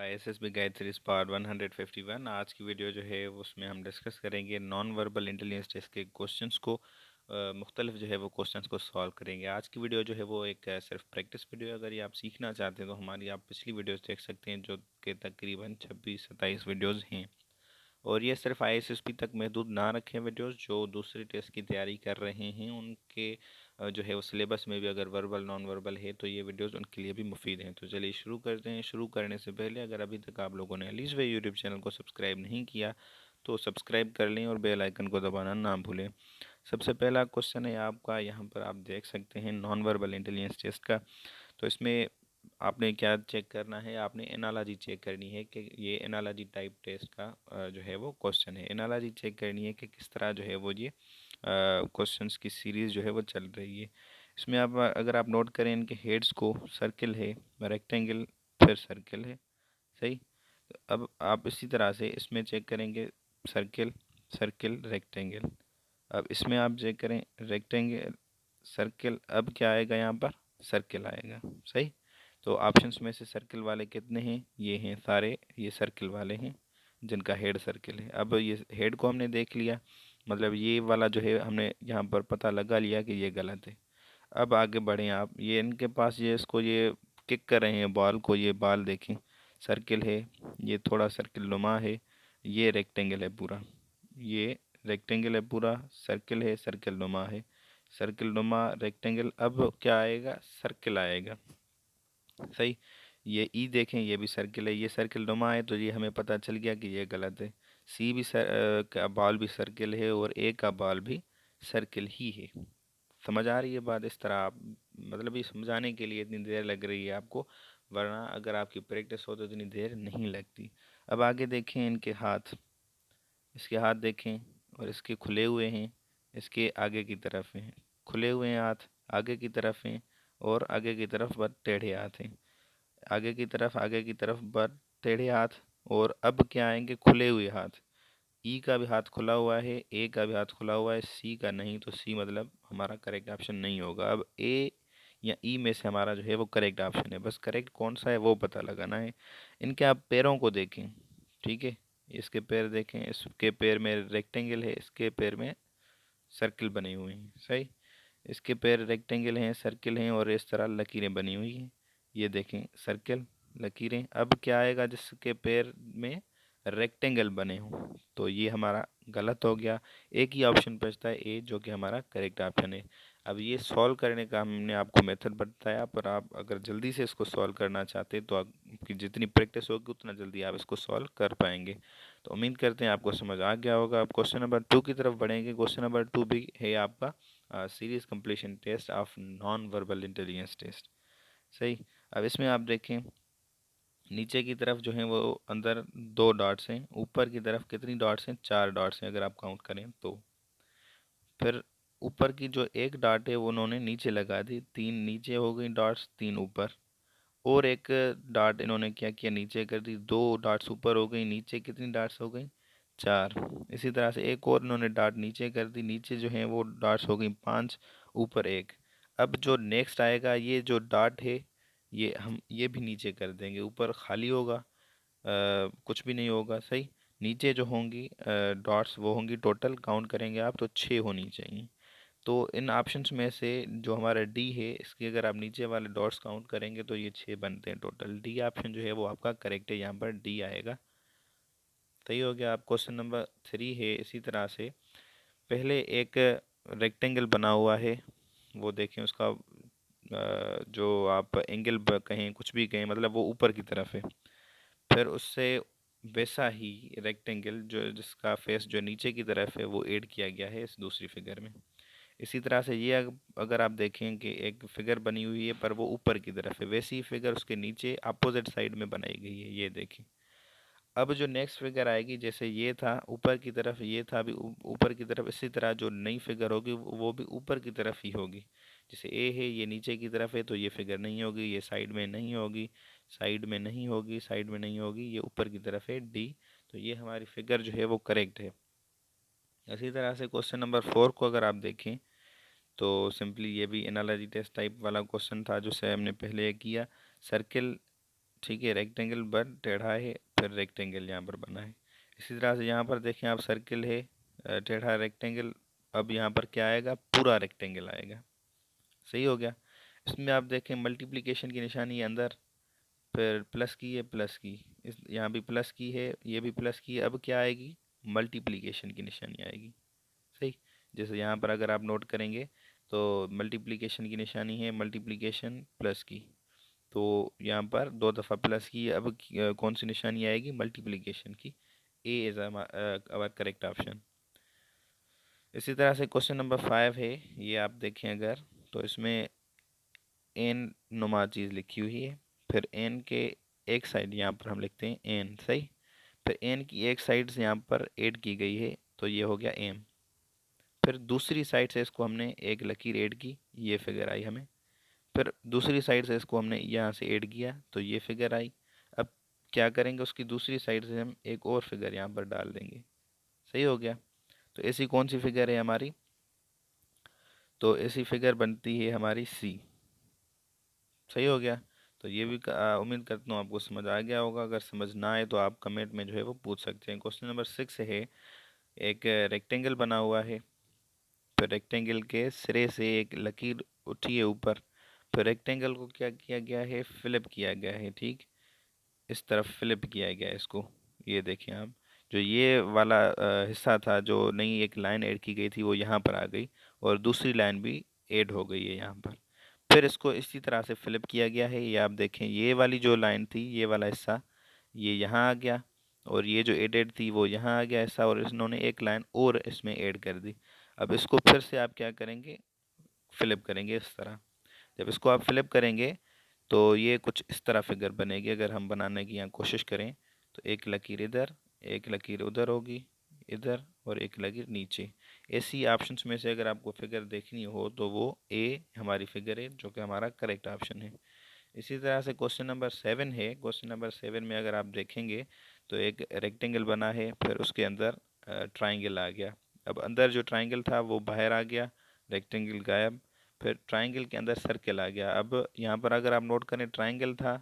ISSB guide series part 151। आज की video जो है उसमें हम डिस्कस करेंगे नॉन वर्बल इंटेलिजेंस टेस्ट के क्वेश्चंस को। मुख्तलिफ जो है वो क्वेश्चंस को सॉल्व करेंगे। आज की वीडियो जो है वो एक सिर्फ प्रैक्टिस वीडियो है। अगर ये आप सीखना चाहते हैं तो हमारी आप पिछली वीडियोस देख सकते हैं, जो कि तकरीबन 26-27 वीडियोज़ हैं। और ये सिर्फ ISSB तक महदूद ना रखें वीडियोस। जो दूसरे टेस्ट की तैयारी कर रहे हैं उनके जो है वो सिलेबस में भी अगर वर्बल नॉन वर्बल है तो ये वीडियोस उनके लिए भी मुफीद हैं। तो चलिए शुरू करते हैं। शुरू करने से पहले अगर अभी तक आप लोगों ने अलीज़ वे यूट्यूब चैनल को सब्सक्राइब नहीं किया तो सब्सक्राइब कर लें और बेल आइकन को दबाना ना भूलें। सबसे पहला क्वेश्चन है आपका, यहाँ पर आप देख सकते हैं नॉन वर्बल इंटेलिजेंस टेस्ट का। तो इसमें आपने क्या चेक करना है, आपने एनालॉजी चेक करनी है कि ये एनालॉजी टाइप टेस्ट का जो है वो क्वेश्चन है। एनालॉजी चेक करनी है कि किस तरह जो है वो ये क्वेश्चंस की सीरीज़ जो है वो चल रही है। इसमें आप अगर आप नोट करें, इनके हेड्स को सर्किल है, रेक्टेंगल, फिर सर्किल है। सही। तो अब आप इसी तरह से इसमें चेक करेंगे, सर्किल सर्किल रेक्टेंगल। अब इसमें आप चेक करें रेक्टेंगल सर्किल, अब क्या आएगा यहाँ पर, सर्किल आएगा। सही। तो ऑप्शंस में से सर्किल वाले कितने हैं, ये हैं सारे, ये सर्किल वाले हैं जिनका हेड सर्किल है। अब ये हेड को हमने देख लिया, मतलब ये वाला जो है हमने यहाँ पर पता लगा लिया कि ये गलत है। अब आगे बढ़ें आप, ये इनके पास ये इसको ये किक कर रहे हैं बॉल को, ये बॉल देखें, सर्किल है, ये थोड़ा सर्किल नुमा है, ये रेक्टेंगल है पूरा, ये रेक्टेंगल है पूरा, सर्किल है, सर्किल नुमा है, सर्किल नुमा रेक्टेंगल। अब क्या आएगा, सर्किल आएगा। सही। ये ई देखें, ये भी सर्किल है, ये सर्किल नुमा है, तो ये हमें पता चल गया कि ये गलत है। सी भी का बॉल भी सर्किल है और ए का बॉल भी सर्किल ही है। समझ आ रही है बात। इस तरह आप, मतलब ये समझाने के लिए इतनी देर लग रही है आपको, वरना अगर आपकी प्रैक्टिस हो तो इतनी देर नहीं लगती। अब आगे देखें इनके हाथ, इसके हाथ देखें और इसके खुले हुए हैं, इसके आगे की तरफ हैं, खुले हुए हैं हाथ, आगे की तरफ हैं, और आगे की तरफ बस टेढ़े हाथ हैं, आगे की तरफ, आगे की तरफ बस टेढ़े हाथ। और अब क्या आएंगे, खुले हुए हाथ। ई का भी हाथ खुला हुआ है, ए का भी हाथ खुला हुआ है, सी का नहीं, तो सी मतलब हमारा करेक्ट ऑप्शन नहीं होगा। अब ए या ई में से हमारा जो है वो करेक्ट ऑप्शन है, बस करेक्ट कौन सा है वो पता लगाना है। इनके आप पैरों को देखें, ठीक है, इसके पैर देखें, इसके पैर में रेक्टेंगल है, इसके पैर में सर्किल बने हुए हैं। सही। इसके पैर रेक्टेंगल हैं, सर्किल हैं, और इस तरह लकीरें बनी हुई हैं। ये देखें, सर्किल, लकीरें। अब क्या आएगा, जिसके पैर में रेक्टेंगल बने हों, तो ये हमारा गलत हो गया। एक ही ऑप्शन बचता है ए, जो कि हमारा करेक्ट ऑप्शन है। अब ये सॉल्व करने का हमने आपको मेथड बताया, पर आप अगर जल्दी से इसको सॉल्व करना चाहते हैं तो आपकी जितनी प्रैक्टिस होगी उतना जल्दी आप इसको सॉल्व कर पाएंगे। तो उम्मीद करते हैं आपको समझ आ गया होगा। अब क्वेश्चन नंबर 2 की तरफ बढ़ेंगे। क्वेश्चन नंबर 2 भी है आपका series completion test of non verbal intelligence test. सही। अब इसमें आप देखें, नीचे की तरफ जो है वो अंदर 2 डॉट्स हैं, ऊपर की तरफ कितनी डॉट्स हैं, 4 डॉट्स हैं अगर आप काउंट करें तो। फिर ऊपर की जो एक डॉट है वो उन्होंने नीचे लगा दी, 3 नीचे हो गई डॉट्स, 3 ऊपर। और एक डॉट इन्होंने क्या किया, नीचे कर दी, 2 डॉट्स ऊपर हो गई, नीचे कितनी डॉट्स हो गई, 4। इसी तरह से एक और इन्होंने डॉट नीचे कर दी, नीचे जो है वो डॉट्स हो गई 5, ऊपर 1। अब जो नेक्स्ट आएगा, ये जो डॉट है ये हम ये भी नीचे कर देंगे, ऊपर खाली होगा, कुछ भी नहीं होगा। सही। नीचे जो होंगी डॉट्स वो होंगी, टोटल काउंट करेंगे आप तो 6 होनी चाहिए। तो इन ऑप्शंस में से जो हमारा डी है, इसकी अगर आप नीचे वाले डॉट्स काउंट करेंगे तो ये 6 बनते हैं टोटल। डी ऑप्शन जो है वो आपका करेक्ट है, यहाँ पर डी आएगा। सही हो गया। आप क्वेश्चन नंबर 3 है, इसी तरह से पहले एक रेक्टेंगल बना हुआ है, वो देखें उसका जो आप एंगल कहें, कुछ भी कहें, मतलब वो ऊपर की तरफ है। फिर उससे वैसा ही रेक्टेंगल जो जिसका फेस जो नीचे की तरफ है वो ऐड किया गया है इस दूसरी फिगर में। इसी तरह से ये अगर आप देखें कि एक फिगर बनी हुई है पर वो ऊपर की तरफ है, वैसी ही फिगर उसके नीचे अपोजिट साइड में बनाई गई है, ये देखें। अब जो नेक्स्ट फिगर आएगी, जैसे ये था ऊपर की तरफ, ये था भी ऊपर की तरफ, इसी तरह जो नई फिगर होगी वो भी ऊपर की तरफ ही होगी। जैसे ए है, ये नीचे की तरफ है, तो ये फिगर नहीं होगी, ये साइड में नहीं होगी, साइड में नहीं होगी, साइड में नहीं होगी, ये ऊपर की तरफ है, डी। तो ये हमारी फिगर जो है वो करेक्ट है। इसी तरह से क्वेश्चन नंबर 4 को अगर आप देखें तो सिंपली ये भी एनालॉजी टेस्ट टाइप वाला क्वेश्चन था जो से हमने पहले किया। सर्किल, ठीक है, रेक्टेंगल बन टेढ़ा है, फिर रेक्टेंगल यहाँ पर बना है। इसी तरह से यहाँ पर देखें आप, सर्किल है, टेढ़ा रेक्टेंगल, अब यहाँ पर क्या आएगा, पूरा रेक्टेंगल आएगा। सही हो गया। इसमें आप देखें मल्टीप्लिकेशन की निशानी है अंदर, फिर प्लस की है, प्लस की, इस यहाँ भी प्लस की है, ये भी प्लस की है, अब क्या आएगी, मल्टीप्लिकेशन की निशानी आएगी। सही। जैसे यहाँ पर अगर आप नोट करेंगे तो मल्टीप्लिकेशन की निशानी है, मल्टीप्लिकेशन प्लस की, तो यहाँ पर दो दफ़ा प्लस की, अब कौन सी निशानी आएगी, मल्टीप्लिकेशन की। A is our correct option. इसी तरह से क्वेश्चन नंबर 5 है, ये आप देखें अगर, तो इसमें एन नुमा चीज़ लिखी हुई है, फिर एन के एक साइड यहाँ पर हम लिखते हैं एन। सही। फिर एन की एक साइड से यहाँ पर ऐड की गई है, तो ये हो गया एम। फिर दूसरी साइड से इसको हमने एक लकीर ऐड की, ये फिगर आई हमें। फिर दूसरी साइड से इसको हमने यहाँ से ऐड किया, तो ये फिगर आई। अब क्या करेंगे, उसकी दूसरी साइड से हम एक और फिगर यहाँ पर डाल देंगे। सही हो गया। तो ऐसी कौन सी फिगर है हमारी, तो ऐसी फिगर बनती है हमारी सी। सही हो गया। तो ये भी उम्मीद करता हूँ आपको समझ आ गया होगा। अगर समझ ना आए तो आप कमेंट में जो है वो पूछ सकते हैं। क्वेश्चन नंबर 6 है, एक रेक्टेंगल बना हुआ है, फिर रेक्टेंगल के सिरे से एक लकीर उठी है ऊपर, फिर रेक्टेंगल को क्या किया गया है, फ्लिप किया गया है। ठीक, इस तरफ फ्लिप किया गया है इसको। ये देखें आप, जो ये वाला हिस्सा था, जो नई एक लाइन ऐड की गई थी, वो यहाँ पर आ गई, और दूसरी लाइन भी ऐड हो गई है यहाँ पर। फिर इसको इसी तरह से फ्लिप किया गया है। ये आप देखें, ये वाली जो लाइन थी, ये वाला हिस्सा, ये यहाँ आ गया, और ये जो एडेड थी वो यहाँ आ गया हिस्सा, और इन्होंने एक लाइन और इसमें ऐड कर दी। अब इसको फिर से आप क्या करेंगे, फ्लिप करेंगे इस तरह। जब इसको आप फ्लिप करेंगे तो ये कुछ इस तरह फिगर बनेगी। अगर हम बनाने की यहाँ कोशिश करें तो एक लकीर इधर, एक लकीर उधर होगी, इधर, और एक लकीर नीचे। ऐसी ऑप्शंस में से अगर आपको फिगर देखनी हो तो वो ए हमारी फिगर है, जो कि हमारा करेक्ट ऑप्शन है। इसी तरह से क्वेश्चन नंबर 7 है। क्वेश्चन नंबर 7 में अगर आप देखेंगे तो एक रेक्टेंगल बना है, फिर उसके अंदर ट्राइंगल आ गया। अब अंदर जो ट्राइंगल था वो बाहर आ गया, रेक्टेंगल गायब। फिर ट्राइंगल के अंदर सर्कल आ गया। अब यहाँ पर अगर आप नोट करें, ट्राइंगल था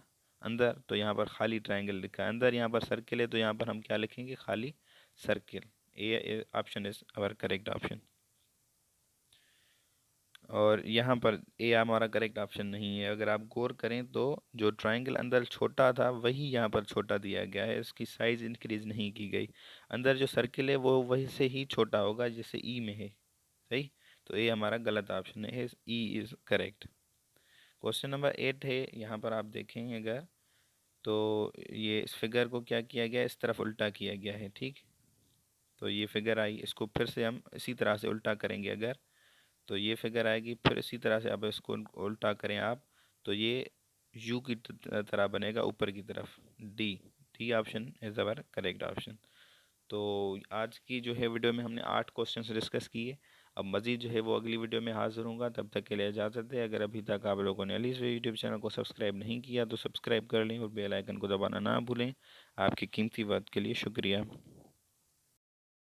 अंदर, तो यहाँ पर खाली ट्राइंगल लिखा है। अंदर यहाँ पर सर्कल है, तो यहाँ पर हम क्या लिखेंगे, खाली circle. A option is our correct option. और यहाँ पर ए हमारा करेक्ट ऑप्शन नहीं है। अगर आप गौर करें तो जो ट्रायंगल अंदर छोटा था वही यहाँ पर छोटा दिया गया है, इसकी साइज़ इंक्रीज नहीं की गई। अंदर जो सर्किल है वो वही से ही छोटा होगा जैसे ई में है। सही। तो ए हमारा गलत ऑप्शन है, E is correct. Question number 8 है, यहाँ पर आप देखें अगर, तो ये इस फिगर को क्या किया गया, इस तरफ उल्टा किया गया है। ठीक। तो ये फिगर आई, इसको फिर से हम इसी तरह से उल्टा करेंगे अगर, तो ये फिगर आएगी। फिर इसी तरह से अब इसको उल्टा करें आप, तो ये यू की तरह बनेगा ऊपर की तरफ। D, D option is our correct option. तो आज की जो है वीडियो में हमने 8 क्वेश्चंस डिस्कस किए। अब मज़ीद जो है वो अगली वीडियो में हाजिर होऊंगा, तब तक के लिए इजाज़त है। अगर अभी तक आप लोगों ने अली यूट्यूब चैनल को सब्सक्राइब नहीं किया तो सब्सक्राइब कर लें, और बेल आइकन को दबाना ना भूलें। आपकी कीमती वक्त के लिए शुक्रिया।